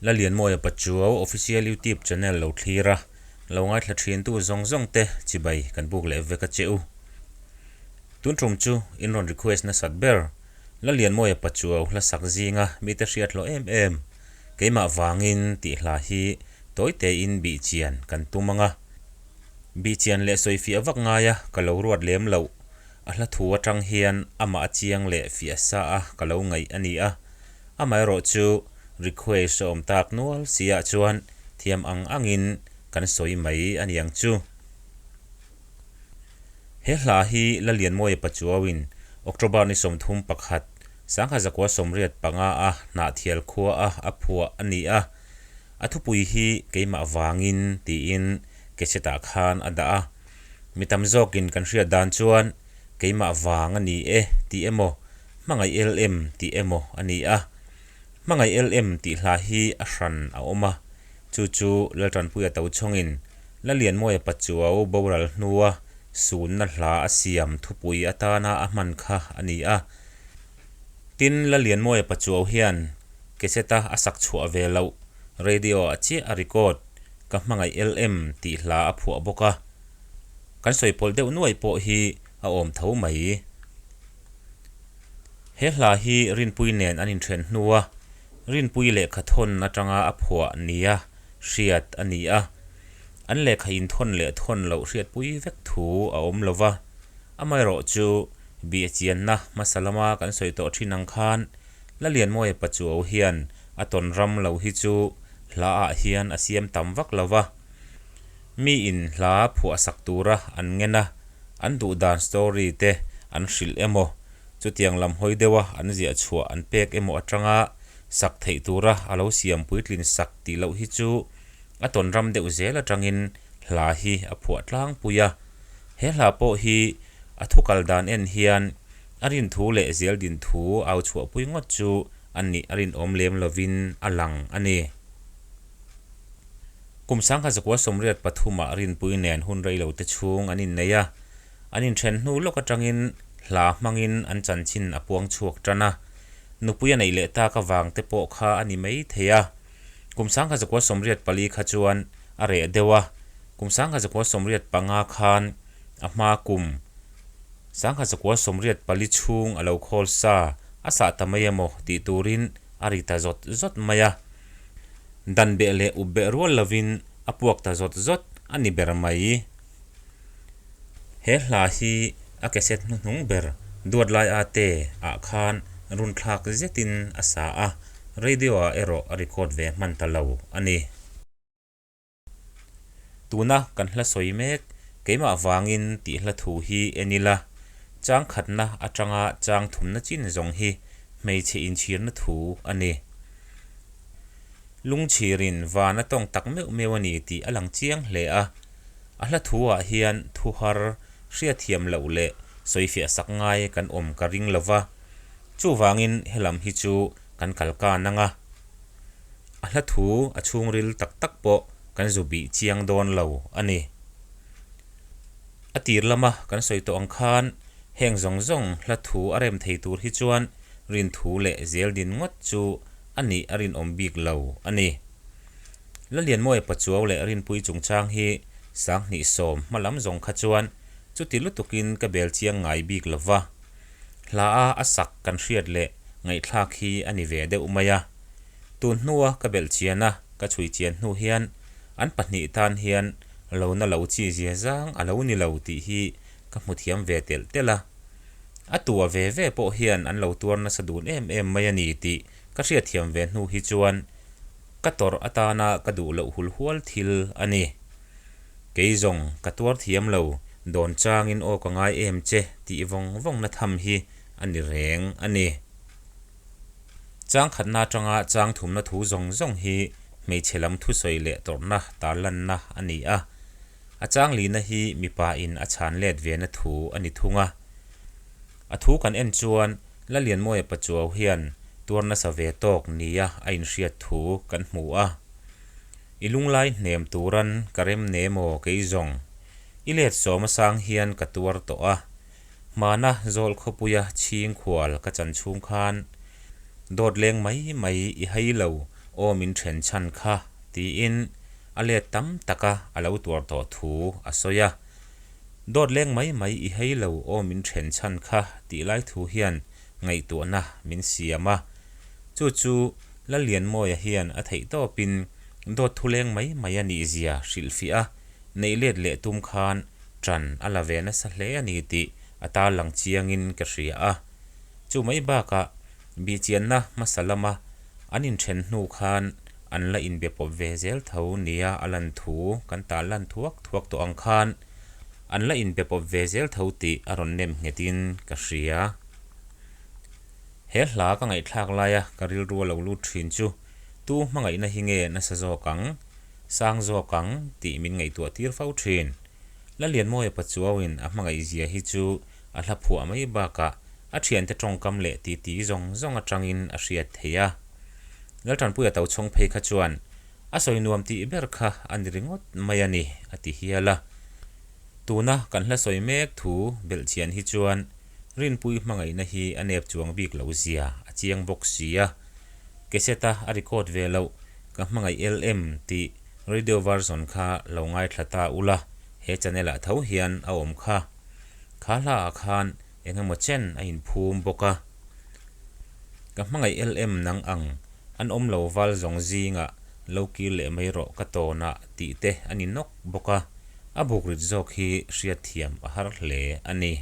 la lian mo ya pachuaw official YouTube channel lo thlira lo ngai thla thin tu zong te chibai kan buk le veka cheu tun trum chu in ron request na satber la lian mo ya pachuaw la sak zinga mi te hriat lo em keima wangin ti hla hi toite in bi chian kan tumanga bi chian le soifi awak nga ya kalo ruat lem lo ahla thu atang hian ama achiang le fi sa a kalo ngai ani a amai ro chu request om tak nual sia chuan thiam angin kan soi mai aniang chu he hla hi la lian moi pachuawin october ni somthum pakhat sangha zakwa somriat panga a na thial khuwa a aphua ani a athupui hi keima wangin ti in keseta khan ada a mitam zokin kan ria dan chuan keima wang ani ti emo mangai lm ti emo ani a mangai lm ti hla hi a hran a oma chu laltan puya tau chongin la lian moi pachuaw boral nuwa sun na hla asiam thupui atana a man kha ani a tin la lian moi pachuaw hian keseta asak chhu avelo radio achi a record ka mangai lm ti hla a phu boka kan soipol deuh nuai po hi a om tho mai he hla hi rinpui nen anin then nuwa rinpui le khathon atanga a phua nia hriat ania an le kha in thon le thon lo hriat pui vek thu a om lova amai ro chu bi chian na masalama kan soi to thinang khan la lian moi pachuaw hian aton ram lo hi chu hla a hian asiam tam vak lova mi in hla phu asak tura an ngena an du dan story te an hril emo chu tiang lam hoi dewa an zia chhuwa an pek emo atanga sak thei tura alo siam puitlin sak ti lo hi chu aton ram deuh zel atangin hla hi a phuat tlang puya he hla po hi athukal dan en hian arin thu le zel din thu au chhuwa pui ngot chu ani arin omlem lovin alang ani kumsang kha zakwa somriat pathuma arin pui nen hun rei lo te chung anin neya anin then hnu lok atangin hla mangin an chanchin apuang chuak tana nupuya nei le ta ka wang te po kha ani mai theya kumsang kha zakwa somriat pali kha chuan are dewa kumsang kha zakwa somriat panga khan ahma kum sangha zakwa somriat pali chung alo khol sa asa tamayamo ti turin arita zot maya dan be le ubbe rol lovin apuak ta zot ani ber mai he hla hi a keset nung ber duat lai ate a khan run thlak zetin asa a radio a ero a record ve man talo ani tuna kan hla soi mek keima wangin ti hla thu hi enila chang khatna atanga chang thumna chin zong hi mei che in chir na thu ani lung chirin wana tong tak mewani ti alang chiang hle a ahla thuwa hian thu har hria thiam lo le soifi sak ngai kan om ka ring lova chu wangin helam hi chu kan kalka nanga ahla thu achung ril tak po kan zubi chiang don lo ani atir lama kan soito ang khan heng zong hla thu arem thei tur hi chuan rin thu le zel din ngot chu ani arin ombik lo ani la lian moi pachuaw le rin pui chungchang hi sang ni som malam zong kha chuan chu tilu tukin ka bel chiang ngai bik lova hla a asak kan hriat le ngai thlak hi ani ve de umaya tun hnuwa ka bel chiana ka chui chian hnu hian an pahnih tan hian lo na lo chi zia zang alo ni lo ti hi ka muthiam ve tel tela atua ve po hian an lo tur na sadun em mai ani ti ka hria thiam ve hnu hi chuan ka tor atana ka du lo hul hual thil ani keizong ka tur thiam lo don changin o ka ngai em che ti vong na tham hi ani reng ani chang khatna tanga chang thumna thu zong hi mei chelam thu soi le torna tarlan na ani a achang li na hi mipa in achan let ve na thu ani thunga athu kan en chuan la lian moi pachuaw hian turna sa ve tok nia ain hriat thu kan hmu a ilung lai nem turan karem nemo keizong ilet soma sang hian ka tur to a mana zol khopuya ching khwal ka chan chung khan dot leng mai i hailo omin then chan kha ti in ale tam taka alo tur to thu asoya dot leng mai I hei lo omin then chan kha ti lai thu hian ngai tu na min siama chu la lian moi hian a thei to pin dot thu leng mai ani zia shilfia nei let le tum khan tran alave na sa hle ani ti ata lang chiangin ka ria a chu mai ba ka bi chian na masalama anin then nu khan an la in be pop ve zel tho nia alan thu kan ta lan thuak to ang khan an la in be pop ve zel tho ti aron nem ngetin ka ria he hla ka ngai thlak laia karil ru lo lu thin chu tu mangai na hinge na sa zo kang sang zo kang ti min ngai tu tir fau thin la lian moi pa chuawin a mangai zia hi chu a hla phu mai ba ka a thian te tong kam le ti zong atangin a hriat theya laltan puya tau chong phei kha chuan a soi nuam ti ber kha an ringot mai ani ati hiala tuna kan hla soi mek thu bel chian hi chuan rin pui mangai na hi anep chuang bik lo zia a chiang box sia keseta a record ve lo ka mangai LM ti radio version kha lo ngai thlata ula he channel a tho hian a om kha khala khan engemaw chen a in phum boka ka mangai LM nang ang an om lo wal zong zinga loki le mai ro ka to na ti te ani nok boka abuk rit zok hi hriat thiam a har hle ani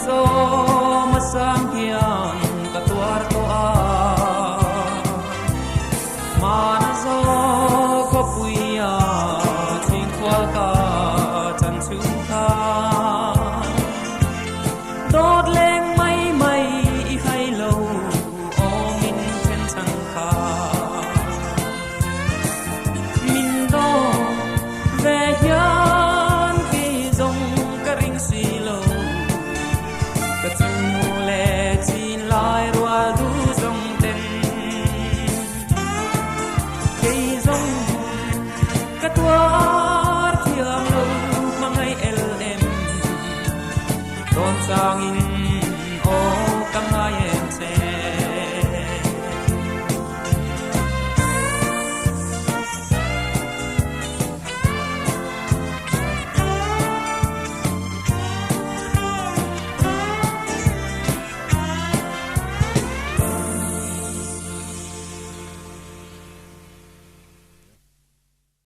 zo